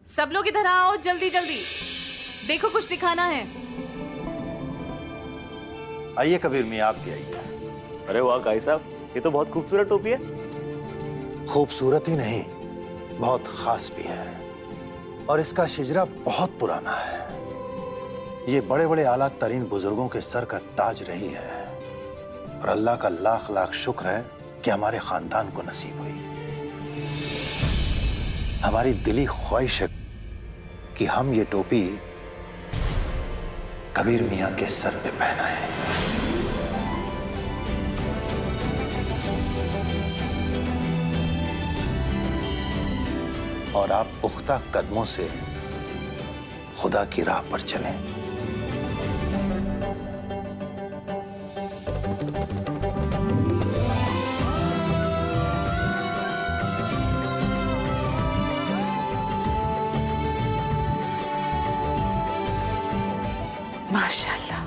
सब लोग इधर आओ, जल्दी जल्दी, देखो कुछ दिखाना है। आइए कबीर मियां, आप भी आइए। अरे वाह काई साहब, ये तो बहुत खूबसूरत टोपी है। खूबसूरत ही नहीं, बहुत खास भी है, और इसका शिजरा बहुत पुराना है। ये बड़े बड़े आला तरीन बुजुर्गों के सर का ताज रही है, और अल्लाह का लाख लाख शुक्र है कि हमारे खानदान को नसीब हुई। हमारी दिली ख्वाहिश है कि हम ये टोपी कबीर मियां के सर पे पहनाएं। और आप पुख्ता कदमों से खुदा की राह पर चलें। माशाल्लाह,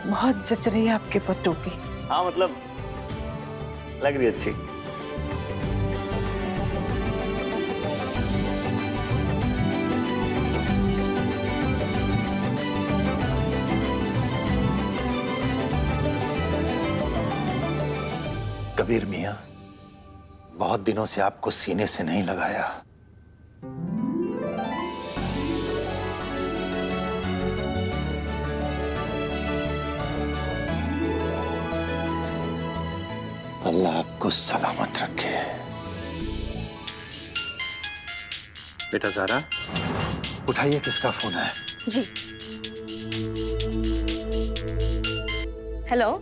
बहुत जच रही है आपके पर टोपी। हाँ मतलब लग रही अच्छी। कबीर मियां, बहुत दिनों से आपको सीने से नहीं लगाया। अल्लाह आपको सलामत रखे। बेटा ज़ारा, उठाइए, किसका फोन है? जी। हेलो।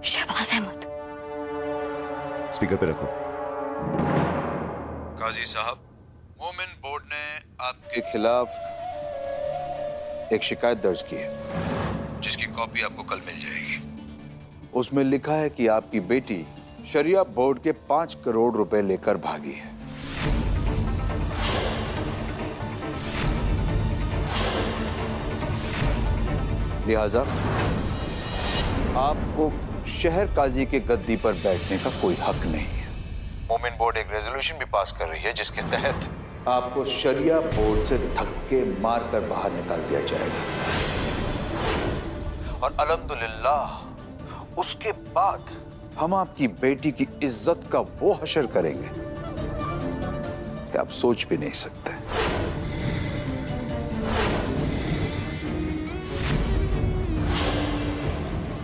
शहबाज अहमद। स्पीकर पे रखो। काजी साहब, मोमिन बोर्ड ने आपके खिलाफ एक शिकायत दर्ज की है, जिसकी कॉपी आपको कल मिल जाएगी। उसमें लिखा है कि आपकी बेटी शरिया बोर्ड के 5 करोड़ रुपए लेकर भागी है। लिहाजा आपको शहर काजी के गद्दी पर बैठने का कोई हक नहीं है। मोमिन बोर्ड एक रेजोल्यूशन भी पास कर रही है, जिसके तहत आपको शरिया बोर्ड से धक्के मारकर बाहर निकाल दिया जाएगा। और अल्हम्दुलिल्लाह उसके बाद हम आपकी बेटी की इज्जत का वो हशर करेंगे कि आप सोच भी नहीं सकते।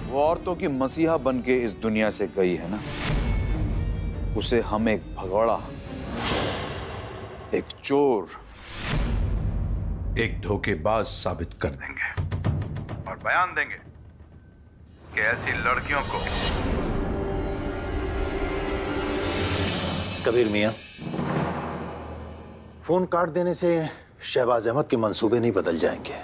वो औरतों की मसीहा बन के इस दुनिया से गई है ना, उसे हम एक भगोड़ा, एक चोर, एक धोखेबाज साबित कर देंगे और बयान देंगे कि ऐसी लड़कियों को। कबीर मियां, फोन काट देने से शहबाज अहमद के मंसूबे नहीं बदल जाएंगे।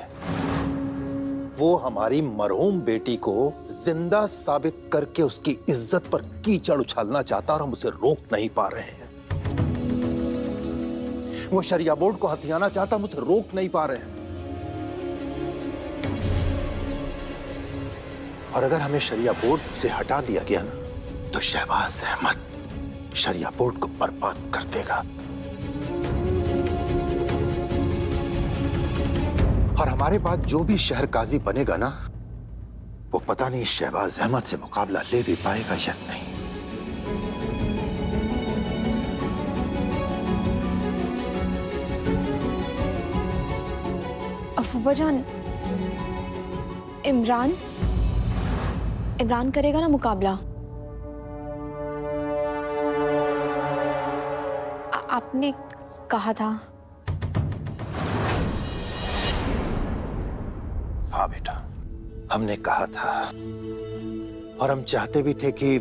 वो हमारी मरहूम बेटी को जिंदा साबित करके उसकी इज्जत पर कीचड़ उछालना चाहता, और हम उसे रोक नहीं पा रहे हैं। वो शरिया बोर्ड को हथियाना चाहता, हम उसे रोक नहीं पा रहे हैं। और अगर हमें शरिया बोर्ड से हटा दिया गया ना, तो शहबाज अहमद शरिया बोर्ड को बर्बाद कर देगा। और हमारे बाद जो भी शहर काजी बनेगा ना, वो पता नहीं शहबाज अहमद से मुकाबला ले भी पाएगा या नहीं। अफूबा जान, इमरान करेगा ना मुकाबला? आपने कहा था। हाँ बेटा, हमने कहा था, और हम चाहते भी थे कि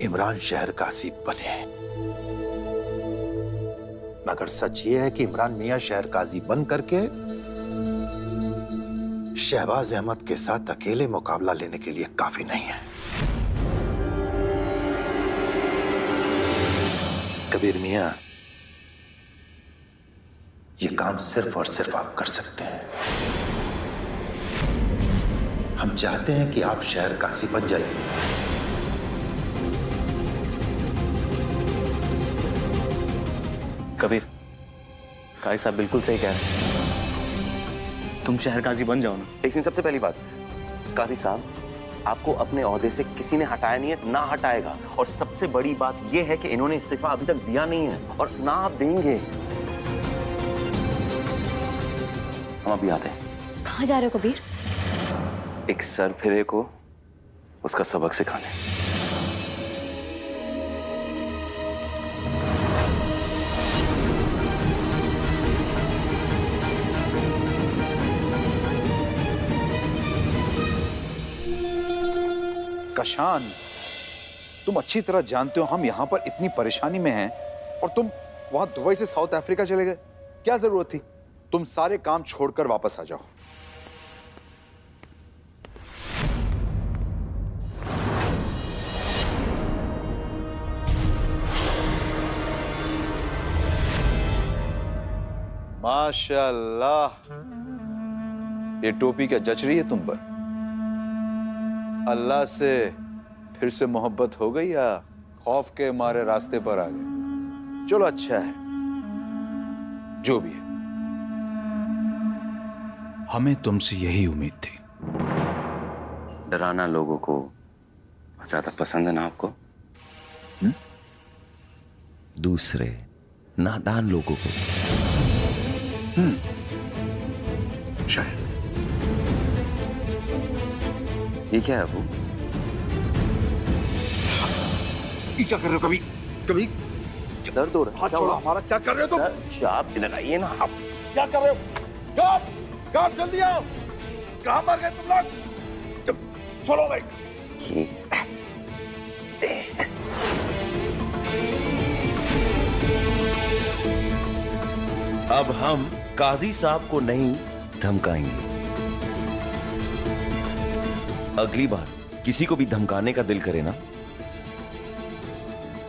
इमरान शहर काजी बने। मगर सच ये है कि इमरान मियां शहर काजी बन करके शहबाज अहमद के साथ अकेले मुकाबला लेने के लिए काफी नहीं है। कबीर मियां, ये काम सिर्फ और सिर्फ आप कर सकते हैं। हम चाहते हैं कि आप शहर काजी बन जाइए, कबीर, काजी साहब बिल्कुल सही कह रहे हैं। तुम शहर काजी बन जाओ ना। लेकिन सबसे पहली बात, काजी साहब, आपको अपने ओहदे से किसी ने हटाया नहीं है, ना हटाएगा। और सबसे बड़ी बात यह है कि इन्होंने इस्तीफा अभी तक दिया नहीं है और ना आप देंगे। हम अभी आते हैं। कहाँ जा रहे हो कबीर? एक सरफिरे को उसका सबक सिखाने। कशान, तुम अच्छी तरह जानते हो हम यहां पर इतनी परेशानी में हैं और तुम वहां दुबई से साउथ अफ्रीका चले गए। क्या जरूरत थी? तुम सारे काम छोड़कर वापस आ जाओ। माशाअल्लाह, ये टोपी क्या जच रही है तुम पर? अल्लाह से फिर से मोहब्बत हो गई या खौफ के मारे रास्ते पर आ गए? चलो अच्छा है, जो भी है। हमें तुमसे यही उम्मीद थी। डराना लोगों को ज्यादा पसंद है ना आपको? दूसरे नादान लोगों को। शायद। ये क्या है अबू? ये क्या कर रहे हो? कभी कभी दर्द हो रहा है? हाथ छोड़ो हमारा। क्या कर रहे हो तुम? अच्छा, आप इधर आइए ना। आप क्या कर रहे हो? कब जल्दी आओ। कहां पर गए तुम लोग? छोड़ो भाई। अब हम काजी साहब को नहीं धमकाएंगे। अगली बार किसी को भी धमकाने का दिल करे ना,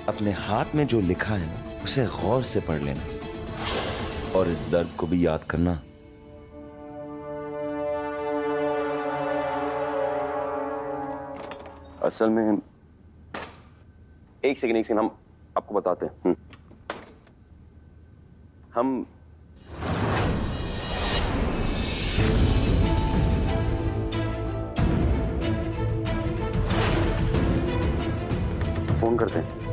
अपने हाथ में जो लिखा है ना उसे गौर से पढ़ लेना और इस दर्द को भी याद करना। असल में एक सेकंड हम आपको बताते हैं। हम फोन करते हैं।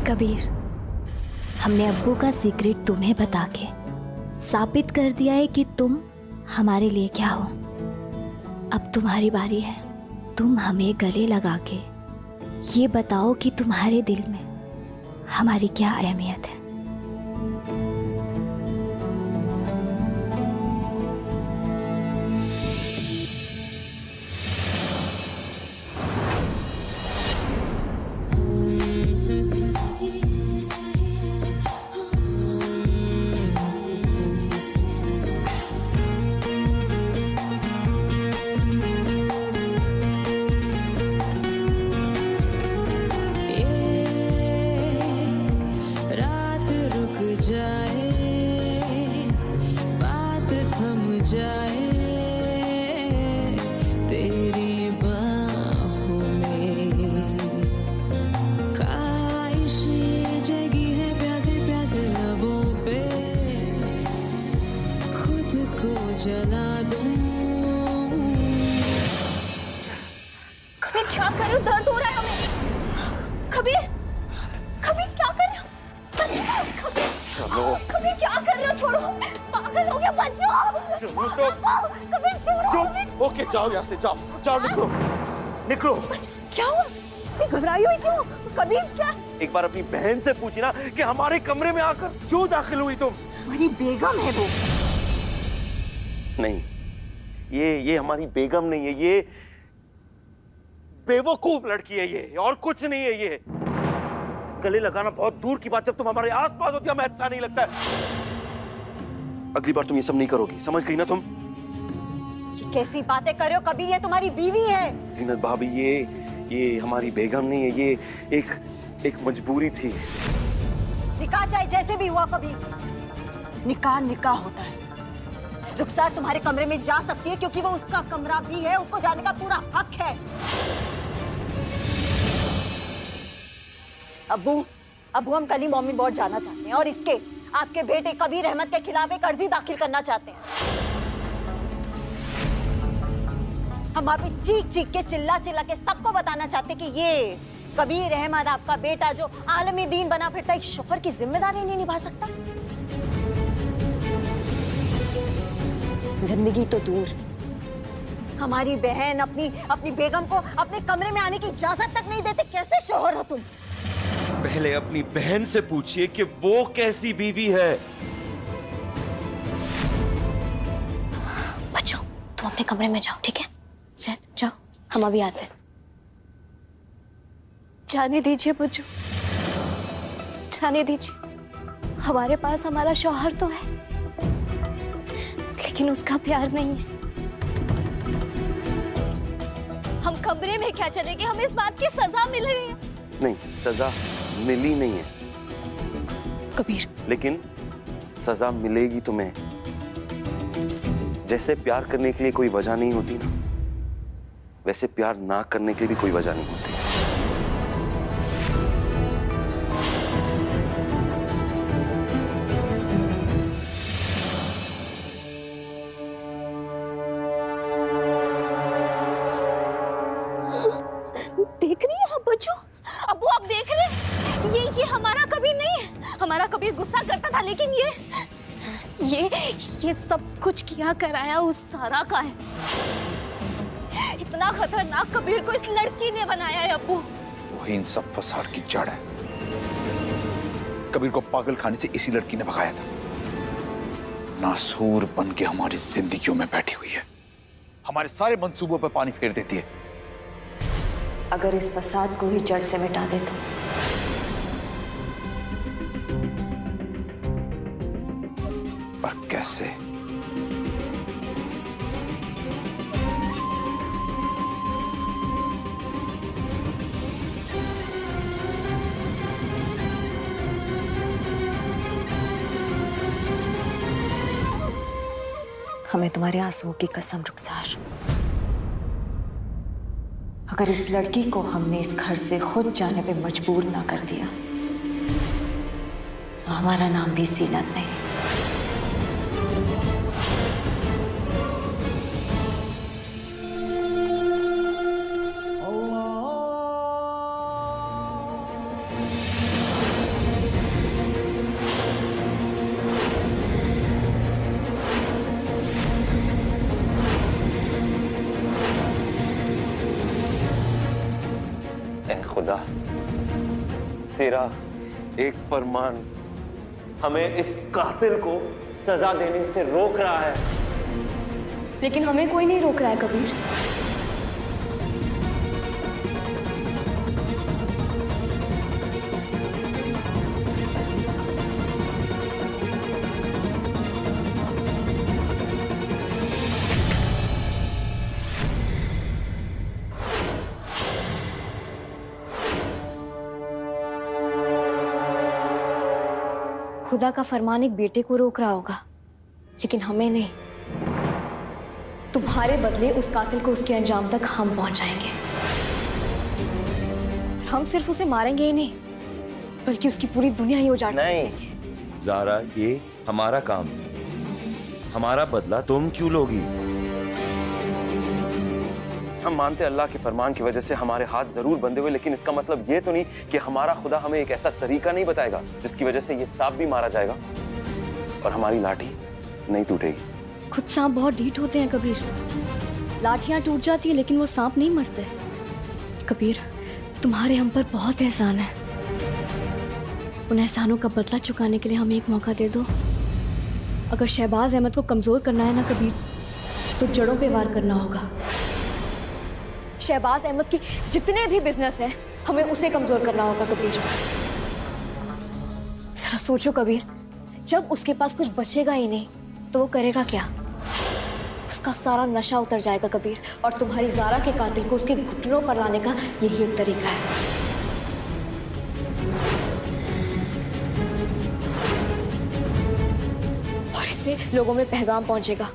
कबीर, हमने अब्बू का सीक्रेट तुम्हें बता के साबित कर दिया है कि तुम हमारे लिए क्या हो। अब तुम्हारी बारी है। तुम हमें गले लगा के ये बताओ कि तुम्हारे दिल में हमारी क्या अहमियत है। कबीर क्या कर रहे हो? दर्द हो रहा है हमें। कबीर, कबीर क्या कर रहे हो? बचाओ कबीर। कबीर क्या कर रहे हो? छोड़ो, पागल हो गया। बचाओ कबीर, छोड़ो। ओके, जाओ यहाँ से, जाओ जाओ, निकलो। क्या हुआ? इतनी घबराई हुई क्यों? कबीर क्या? एक बार अपनी बहन से पूछी ना कि हमारे कमरे में आकर क्यों दाखिल हुई तुम? हमारी बेगम है वो। नहीं, ये हमारी बेगम नहीं है, ये बेवकूफ लड़की है ये, और कुछ नहीं है ये। गले लगाना बहुत दूर की बात, जब तुम हमारे आसपास होती है हमें अच्छा नहीं लगता है। अगली बार तुम ये सब नहीं करोगी, समझ गई ना तुम? ये कैसी बातें कर रहे हो कबीर? ये तुम्हारी बीवी है। जीनत भाभी, ये हमारी बेगम नहीं है, ये एक मजबूरी थी। निकाह चाहे जैसे भी हुआ, कभी निकाह निकाह होता है। रुखसार तुम्हारे कमरे में जा सकती है क्योंकि वो उसका कमरा भी है, उसको जाने का पूरा हक है। अब्बू हम कल ही मोमिन बोर्ड जाना चाहते हैं और इसके आपके बेटे कबीर अहमद के खिलाफ एक अर्जी दाखिल करना चाहते हैं। हम वहां पे चीख चीख के चिल्ला चिल्ला के सबको बताना चाहते कि ये कबीर अहमद आपका बेटा जो आलमी दीन बना फिरता एक शोहर की जिम्मेदारी नहीं निभा सकता। जिंदगी तो दूर, हमारी बहन अपनी बेगम को अपने कमरे में आने की इजाजत तक नहीं देते। कैसे शोहर हो तुम? पहले अपनी बहन से पूछिए कि वो कैसी बीवी है। बच्चों, तुम अपने कमरे में जाओ, ठीक है? ज़ैद, जाओ, हम अभी आते हैं। जाने दीजिए बच्चों, जाने दीजिए। हमारे पास हमारा शौहर तो है, लेकिन उसका प्यार नहीं है। हम कमरे में क्या चलेंगे? हमें इस बात की सजा मिल रही है। नहीं, सजा मिली नहीं है कबीर, लेकिन सजा मिलेगी तुम्हें। जैसे प्यार करने के लिए कोई वजह नहीं होती ना, वैसे प्यार ना करने के लिए भी कोई वजह नहीं होती। देख रही है बच्चों? अब्बू आप देख रहे हैं? ये हमारा कबीर नहीं है। हमारा कबीर गुस्सा करता था, लेकिन ये सब कुछ किया कराया उस सारा का है। इतना खतरनाक कबीर को इस लड़की ने बनाया है अब्बू। वही इन सब फसाद की जड़ है। कबीर को पागल खाने से इसी लड़की ने भगाया था। नासूर बन के हमारी जिंदगियों में बैठी हुई है, हमारे सारे मंसूबों पर पानी फेर देती है। अगर इस फसाद को ही जड़ से मिटा दे तो पर कैसे? हमें तुम्हारे आंसुओं की कसम रुखसार, अगर इस लड़की को हमने इस घर से खुद जाने पे मजबूर ना कर दिया तो हमारा नाम भी जीनत नहीं। खुदा, तेरा एक फरमान हमें इस कातिल को सजा देने से रोक रहा है। लेकिन हमें कोई नहीं रोक रहा है कबीर। खुदा का फरमान एक बेटे को रोक रहा होगा, लेकिन हमें नहीं। तुम्हारे बदले उस कातिल को उसके अंजाम तक हम पहुंचाएंगे। हम सिर्फ उसे मारेंगे ही नहीं, बल्कि उसकी पूरी दुनिया ही उजाड़ देंगे। ज़ारा, ये हमारा काम है, हमारा बदला तुम क्यों लोगी? हम मानते अल्लाह के फरमान की वजह से हमारे हाथ जरूर बंधे हुए, लेकिन इसका मतलब ये तो नहीं कि हमारा खुदा हमें एक ऐसा तरीका नहीं बताएगा जिसकी वजह से ये सांप भी मारा जाएगा और हमारी लाठी नहीं टूटेगी। खुद सांप बहुत ढीठ होते हैं कबीर। लाठियां टूट जाती है लेकिन वो सांप नहीं मरते। कबीर, तुम्हारे हम पर बहुत एहसान है। उन एहसानों का बदला चुकाने के लिए हमें एक मौका दे दो। अगर शहबाज अहमद को कमजोर करना है ना कबीर, तो जड़ों पे वार करना होगा। शहबाज अहमद की जितने भी बिजनेस है, हमें उसे कमजोर करना होगा कबीर। जरा सोचो कबीर, जब उसके पास कुछ बचेगा ही नहीं तो वो करेगा क्या? उसका सारा नशा उतर जाएगा कबीर, और तुम्हारी ज़ारा के कातिल को उसके घुटनों पर लाने का यही एक तरीका है। लोगों में पैगाम पहुंचेगा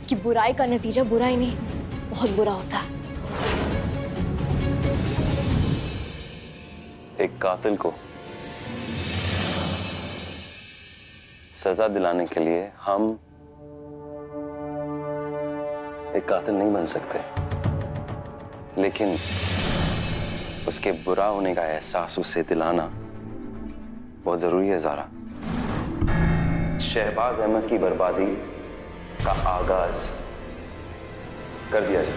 कि बुराई का नतीजा बुरा ही नहीं, बहुत बुरा होता है। एक कातिल को सजा दिलाने के लिए हम एक कातिल नहीं बन सकते, लेकिन उसके बुरा होने का एहसास उसे दिलाना बहुत जरूरी है ज़ारा। शहबाज अहमद की बर्बादी का आगाज कर दिया जाए।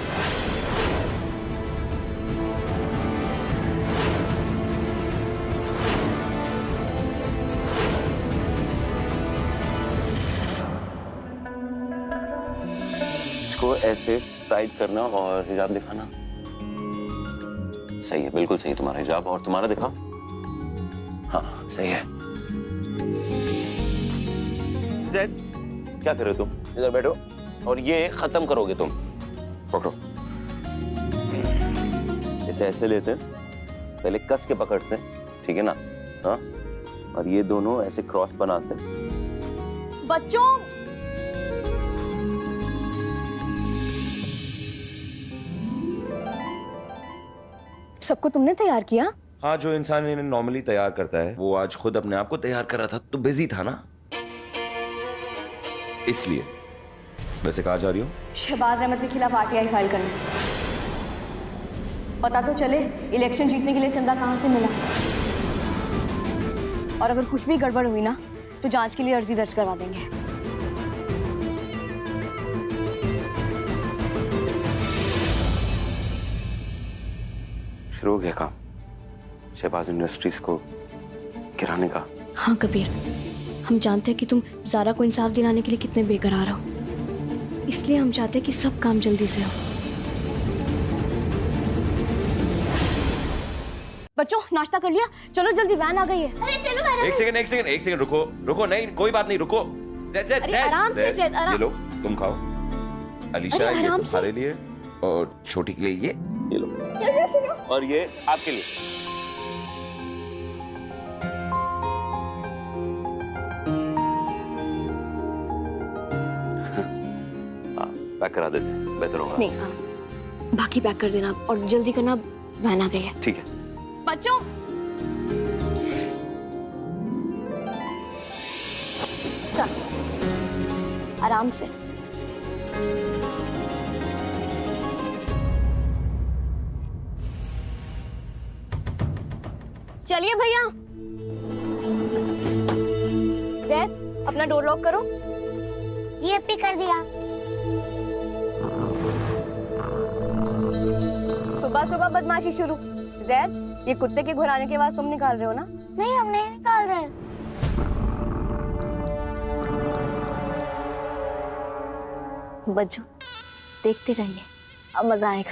इसको ऐसे टाइट करना और हिजाब दिखाना। सही है, बिल्कुल सही तुम्हारा हिजाब, और तुम्हारा दिखाओ। हाँ सही है। जैद, क्या कर रहे हो तुम? इधर बैठो और ये खत्म करोगे तुम। पकड़ो, इसे ऐसे लेते हैं, पहले कस के पकड़ते हैं, ठीक है ना? हाँ, और ये दोनों ऐसे क्रॉस बनाते हैं। बच्चों, सबको तुमने तैयार किया? हाँ, जो इंसान इन्हें नॉर्मली तैयार करता है वो आज खुद अपने आप को तैयार कर रहा था, तो बिजी था ना, इसलिए। वैसे कहाँ जा रही हो? शहबाज अहमद के खिलाफ आरटीआई फाइल करने। पता तो चले इलेक्शन जीतने के लिए चंदा कहाँ से मिला, और अगर कुछ भी गड़बड़ हुई ना तो जांच के लिए अर्जी दर्ज करवा देंगे। शुरू हो गया काम शहबाज इंडस्ट्रीज को गिराने का। हाँ कबीर, हम जानते हैं कि तुम ज़ारा को इंसाफ दिलाने के लिए कितने बेकरार हो, इसलिए हम चाहते हैं कि सब काम जल्दी से हो। बच्चों, नाश्ता कर लिया? चलो जल्दी, वैन आ गई है। अरे चलो वैन। एक सेकंड, रुको, नहीं, कोई बात नहीं, रुको। जैद, आराम से जैद, आराम। ये लो, तुम खाओ। अलीशा, ये तुम्हारे लिए, और छोटी के लिए ये लो, और ये आपके लिए। पैक करा देते हैं, बेहतर होगा। नहीं, हाँ, बाकी पैक कर देना और जल्दी करना, वैन आ गई है। ठीक है बच्चों, चल आराम से। चलिए भैया। जैद, अपना डोर लॉक करो। ये भी कर दिया। सुबह सुबह बदमाशी शुरू। जैद, ये कुत्ते के घुराने के आवाज तुम निकाल रहे हो ना? नहीं, हम नहीं निकाल रहे। बच्चों, देखते जाइए, अब मजा आएगा।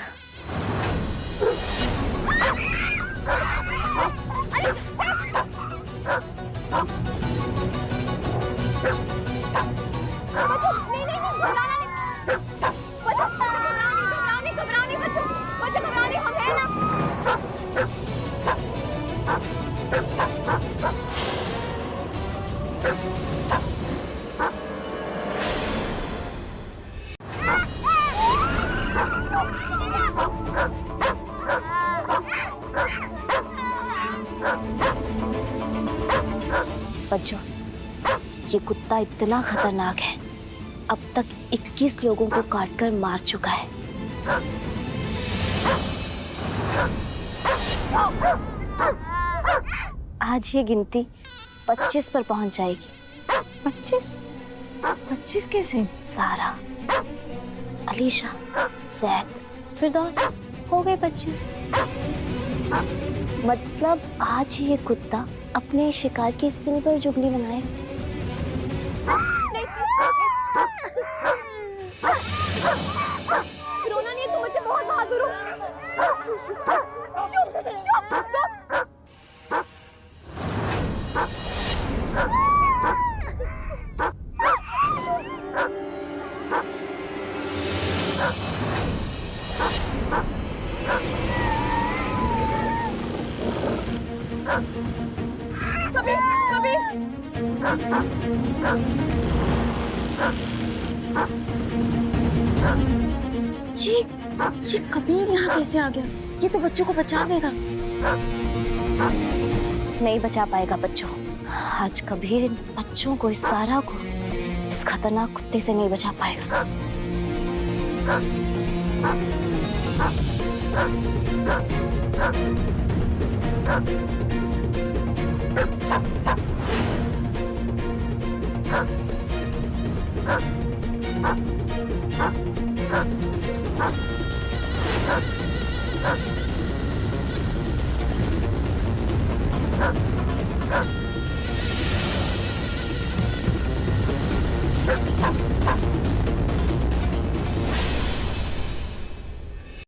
बच्चों, ये कुत्ता इतना खतरनाक है, अब तक 21 लोगों को काटकर मार चुका है। आज ये गिनती 25 पर पहुंच जाएगी। 25 कैसे? सारा, अलीशा, जैद, फिरदौस, हो गए 25। मतलब आज ये कुत्ता अपने शिकार की सिल्वर जुबली मनाएगा। रोना नहीं, तुम मुझे बहुत बहादुर हो। ये कबीर यहाँ कैसे आ गया? ये तो बच्चों को बचा लेगा। नहीं बचा पाएगा बच्चों। आज कबीर इन बच्चों को, इस सारा को इस खतरनाक कुत्ते से नहीं बचा पाएगा। हाँ।